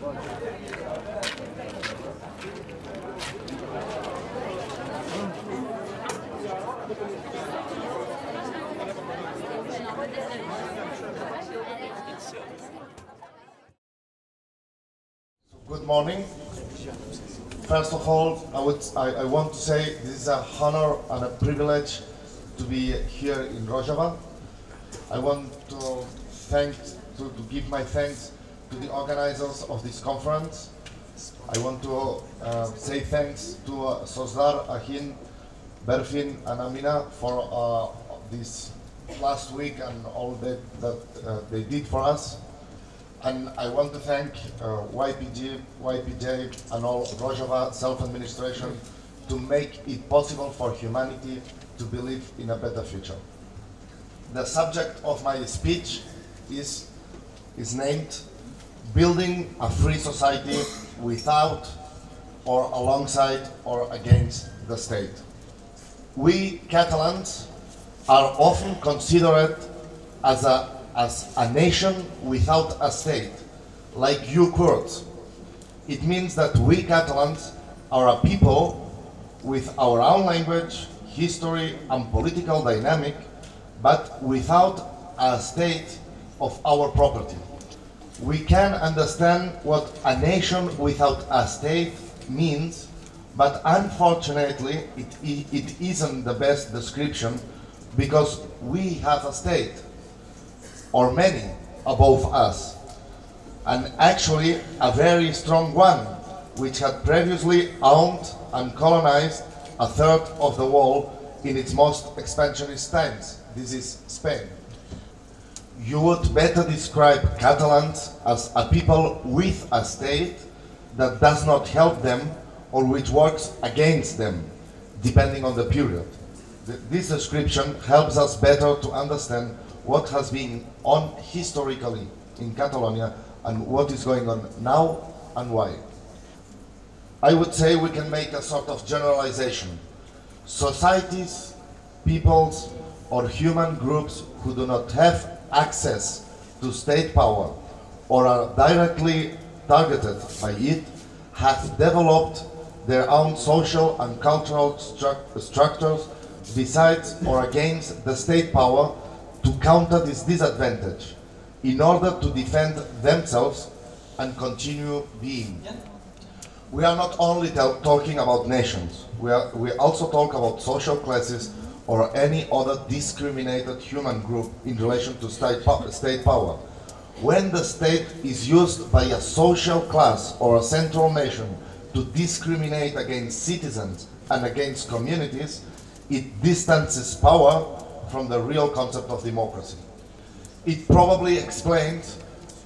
Good morning. First of all, I want to say this is an honor and a privilege to be here in Rojava. I want to give my thanks to the organizers of this conference. I want to say thanks to Sozdar, Ahin, Berfin, and Amina for this last week and all that they did for us. And I want to thank YPJ, and all Rojava self-administration to make it possible for humanity to believe in a better future. The subject of my speech is named Building a Free Society Without or Alongside or Against the State. We Catalans are often considered as a nation without a state, like you Kurds. It means that we Catalans are a people with our own language, history, and political dynamic, but without a state of our property. We can understand what a nation without a state means, but unfortunately it isn't the best description, because we have a state, or many above us, and actually a very strong one, which had previously owned and colonized a third of the world in its most expansionist times. This is Spain. You would better describe Catalans as a people with a state that does not help them or which works against them, depending on the period. This description helps us better to understand what has been on historically in Catalonia and what is going on now and why. I would say we can make a sort of generalization. Societies, peoples, or human groups who do not have access to state power or are directly targeted by it have developed their own social and cultural structures besides or against the state power to counter this disadvantage in order to defend themselves and continue being. We are not only talking about nations, we also talk about social classes or any other discriminated human group in relation to state power. When the state is used by a social class or a central nation to discriminate against citizens and against communities, it distances power from the real concept of democracy. It probably explains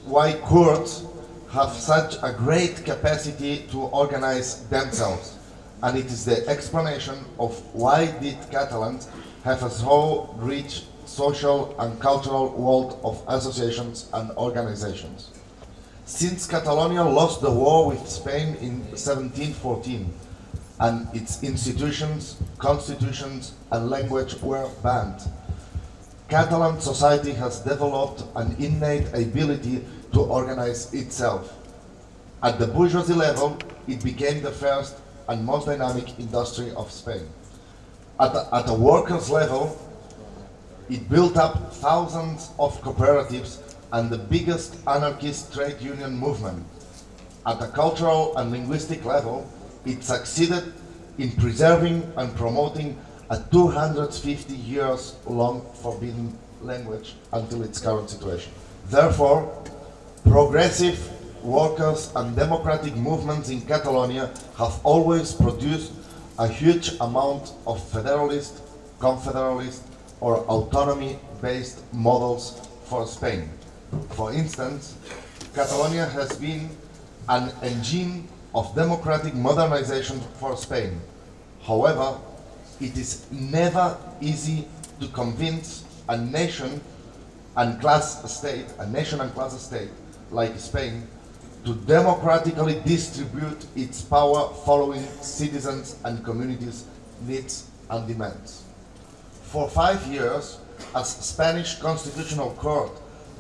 why Kurds have such a great capacity to organize themselves, and it is the explanation of why did Catalans have a so rich social and cultural world of associations and organizations. Since Catalonia lost the war with Spain in 1714, and its institutions, constitutions, and language were banned, Catalan society has developed an innate ability to organize itself. At the bourgeoisie level, it became the first and most dynamic industry of Spain. At a workers' level, it built up thousands of cooperatives and the biggest anarchist trade union movement. At a cultural and linguistic level, it succeeded in preserving and promoting a 250 years long forbidden language until its current situation. Therefore, progressive workers and democratic movements in Catalonia have always produced a huge amount of federalist, confederalist, or autonomy-based models for Spain. For instance, Catalonia has been an engine of democratic modernization for Spain. However, it is never easy to convince a nation and class state like Spain to democratically distribute its power following citizens and communities' needs and demands. For 5 years, a Spanish Constitutional Court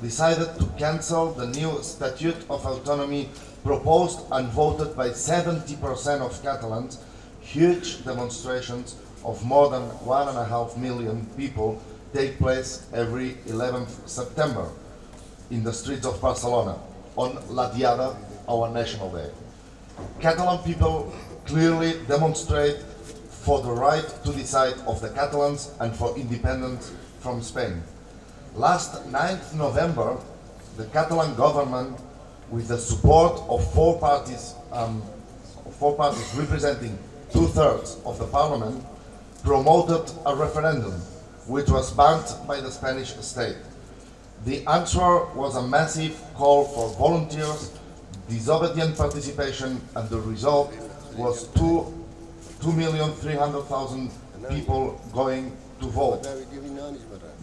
decided to cancel the new Statute of Autonomy proposed and voted by 70% of Catalans, huge demonstrations of more than 1.5 million people take place every 11th September in the streets of Barcelona on La Diada, our national day. Catalan people clearly demonstrate for the right to decide of the Catalans and for independence from Spain. Last 9th November, the Catalan government, with the support of four parties representing 2/3 of the parliament, promoted a referendum, which was banned by the Spanish state. The answer was a massive call for volunteers, disobedient participation, and the result was 2,300,000 people going to vote.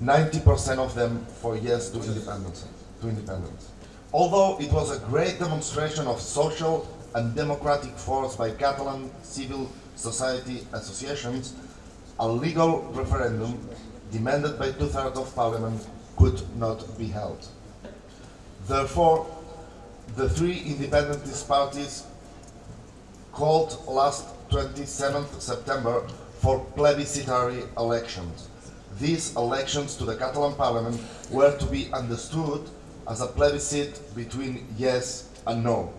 90% of them for yes to independence. Although it was a great demonstration of social and democratic force by Catalan civil society associations, a legal referendum demanded by 2/3 of parliament could not be held. Therefore, the three independentist parties called last 27th September for plebiscitary elections. These elections to the Catalan parliament were to be understood as a plebiscite between yes and no.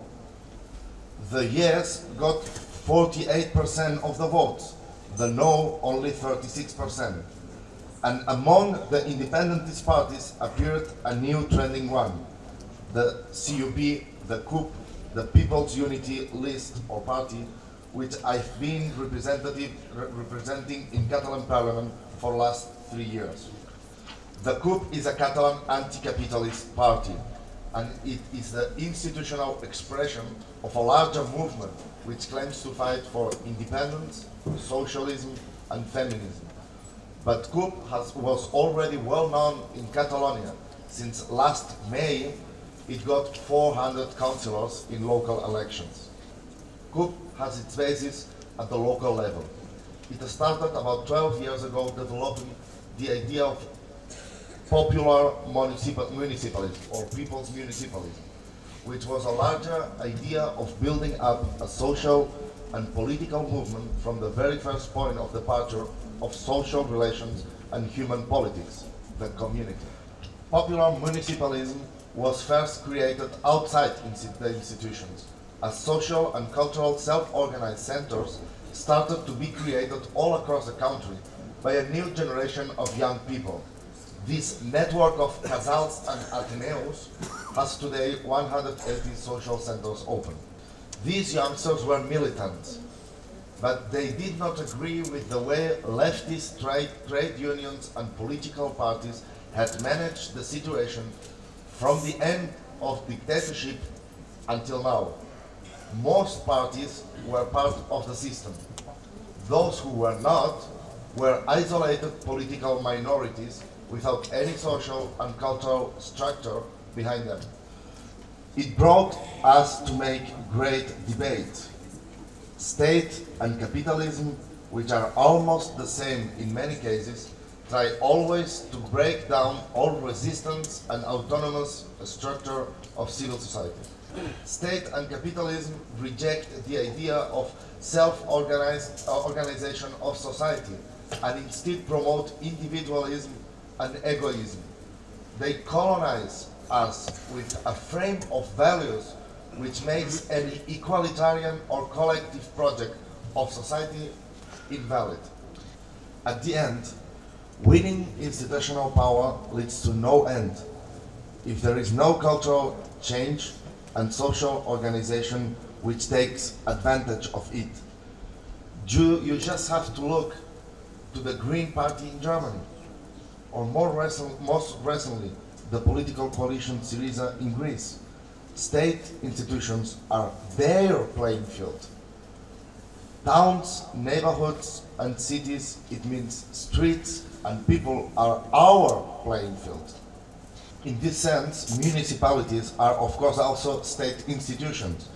The yes got 48% of the votes, the no only 36%. And among the independentist parties appeared a new trending one, the CUP, the CUP, the People's Unity List or Party, which I've been representing in Catalan Parliament for the last 3 years. The CUP is a Catalan anti-capitalist party, and it is the institutional expression of a larger movement which claims to fight for independence, socialism, and feminism. But CUP was already well known in Catalonia. Since last May, it got 400 councillors in local elections. CUP has its basis at the local level. It started about 12 years ago developing the idea of popular municipalism or people's municipalism, which was a larger idea of building up a social and political movement from the very first point of departure of social relations and human politics, the community. Popular municipalism was first created outside the institutions, as social and cultural self-organized centers started to be created all across the country by a new generation of young people. This network of casals and ateneos has today 180 social centers open. These youngsters were militants, but they did not agree with the way leftist trade unions and political parties had managed the situation from the end of dictatorship until now. Most parties were part of the system. Those who were not were isolated political minorities without any social and cultural structure behind them. It brought us to make great debate. State and capitalism, which are almost the same in many cases, try always to break down all resistance and autonomous structure of civil society. State and capitalism reject the idea of self-organization of society and instead promote individualism and egoism. They colonize us with a frame of values which makes any equalitarian or collective project of society invalid. At the end, winning institutional power leads to no end if there is no cultural change and social organization which takes advantage of it. You just have to look to the Green Party in Germany, or most recently, the political coalition Syriza in Greece. State institutions are their playing field. Towns, neighborhoods, and cities, it means streets and people, are our playing field. In this sense, municipalities are of course also state institutions,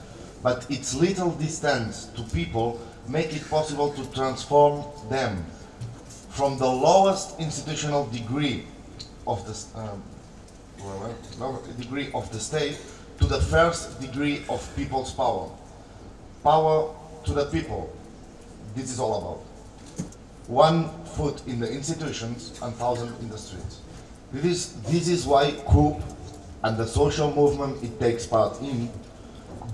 but its little distance to people make it possible to transform them from the lowest institutional degree of the state to the first degree of people's power. Power to the people. This is all about. 1 foot in the institutions and 1,000 in the streets. This is why CUP and the social movement it takes part in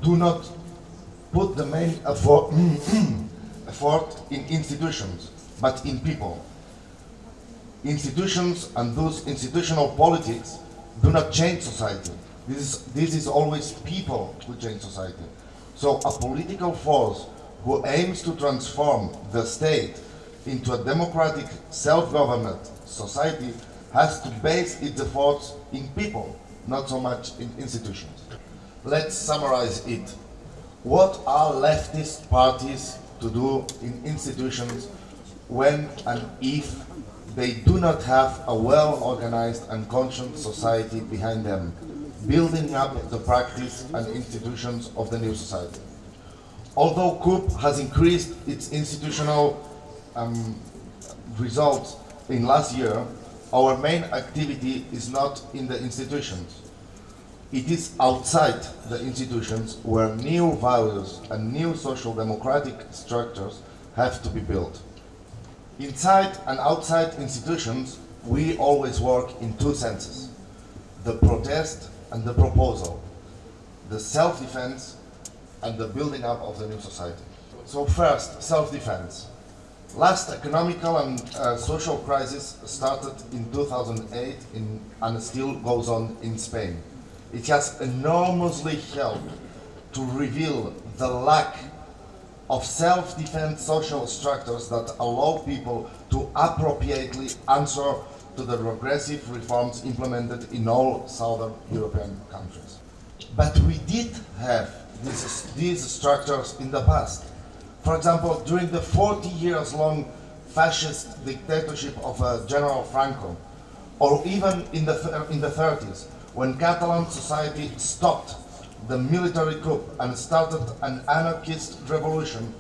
do not put the main effort in institutions, but in people. Institutions and those institutional politics do not change society. This is always people who change society. So a political force who aims to transform the state into a democratic, self-governed society has to base its efforts in people, not so much in institutions. Let's summarize it. What are leftist parties to do in institutions when and if they do not have a well-organized and conscious society behind them, building up the practice and institutions of the new society? Although CUP has increased its institutional results in last year, our main activity is not in the institutions. It is outside the institutions where new values and new social democratic structures have to be built. Inside and outside institutions, we always work in 2 senses: the protest and the proposal, the self-defense and the building up of the new society. So first, self-defense. Last economical and social crisis started in 2008 and still goes on in Spain. It has enormously helped to reveal the lack of self-defense social structures that allow people to appropriately answer to the regressive reforms implemented in all southern European countries. But we did have these structures in the past. For example, during the 40 years long fascist dictatorship of General Franco, or even in the 30s, when Catalan society stopped the military coup and started an anarchist revolution,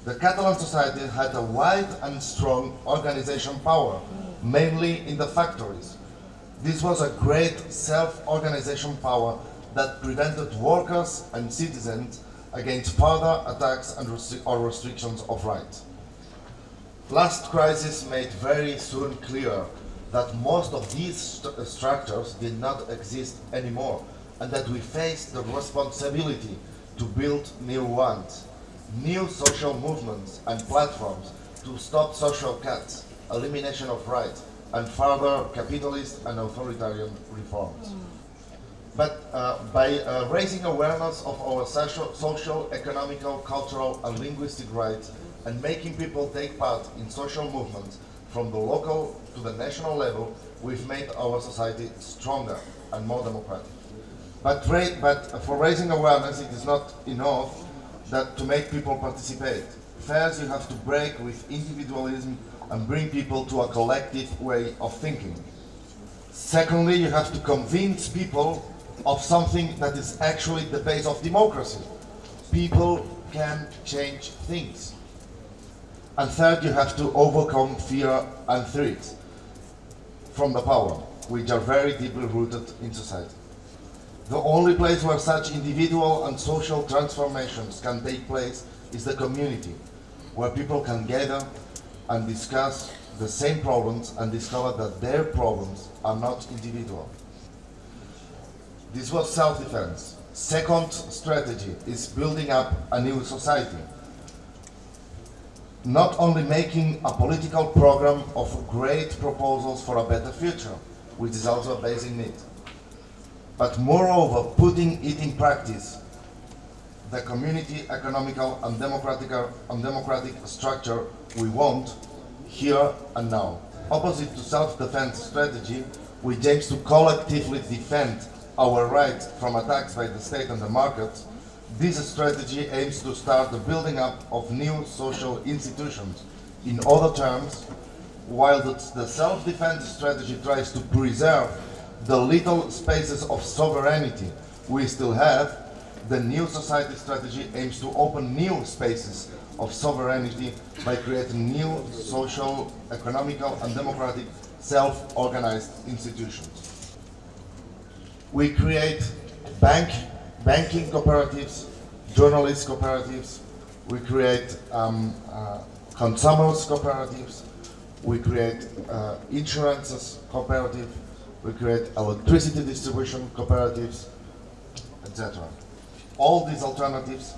the Catalan society had a wide and strong organization power, mainly in the factories. This was a great self-organization power that prevented workers and citizens against further attacks and restrictions of rights. Last crisis made very soon clear that most of these structures did not exist anymore, and that we faced the responsibility to build new ones, new social movements and platforms to stop social cuts, elimination of rights, and further capitalist and authoritarian reforms. But by raising awareness of our social, economical, cultural, and linguistic rights, and making people take part in social movements from the local to the national level, we've made our society stronger and more democratic. But for raising awareness, it is not enough to make people participate. First, you have to break with individualism and bring people to a collective way of thinking. Secondly, you have to convince people of something that is actually the base of democracy. People can change things. And third, you have to overcome fear and threats from the power, which are very deeply rooted in society. The only place where such individual and social transformations can take place is the community, where people can gather and discuss the same problems and discover that their problems are not individual. This was self-defense. Second strategy is building up a new society. Not only making a political program of great proposals for a better future, which is also a basic need, but moreover putting it in practice, the community, economical and democratic structure we want here and now. Opposite to self-defense strategy, we aim to collectively defend our rights from attacks by the state and the markets. This strategy aims to start the building up of new social institutions. In other terms, while the self-defense strategy tries to preserve the little spaces of sovereignty we still have, the new society strategy aims to open new spaces of sovereignty by creating new social, economical and democratic self-organized institutions. We create bank banking cooperatives, journalist cooperatives, we create consumers cooperatives, we create insurances cooperative, we create electricity distribution cooperatives, etc. All these alternatives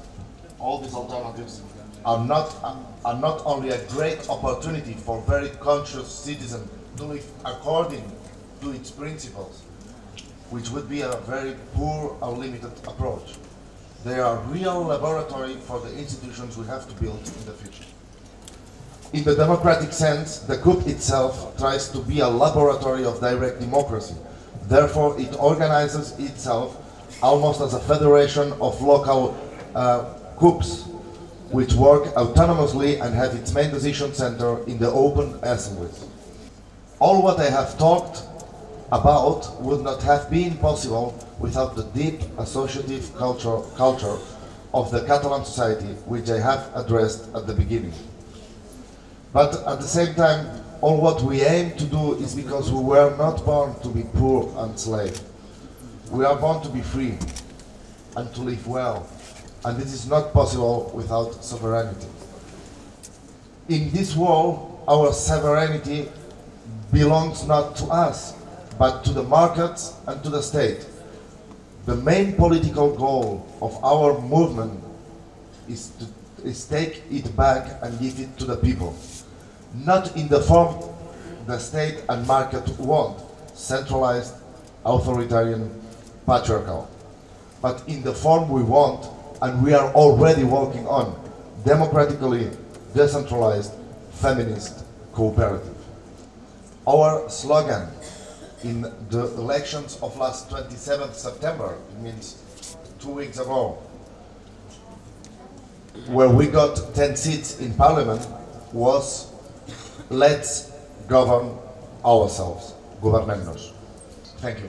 are not only a great opportunity for very conscious citizens to live according to its principles, which would be a very poor or limited approach. They are real laboratory for the institutions we have to build in the future. In the democratic sense, the coup itself tries to be a laboratory of direct democracy. Therefore, it organizes itself almost as a federation of local coups, which work autonomously and have its main decision center in the open assemblies. All what I have talked about would not have been possible without the deep associative culture of the Catalan society, which I have addressed at the beginning. But at the same time, all what we aim to do is because we were not born to be poor and slave. We are born to be free and to live well, and this is not possible without sovereignty. In this world, our sovereignty belongs not to us, but to the markets and to the state. The main political goal of our movement is to take it back and give it to the people. Not in the form the state and market want, centralized, authoritarian, patriarchal, but in the form we want and we are already working on, democratically decentralized, feminist, cooperative. Our slogan in the elections of last 27th September, it means 2 weeks ago, where we got 10 seats in parliament, was let's govern ourselves, gobernem-nos. Thank you.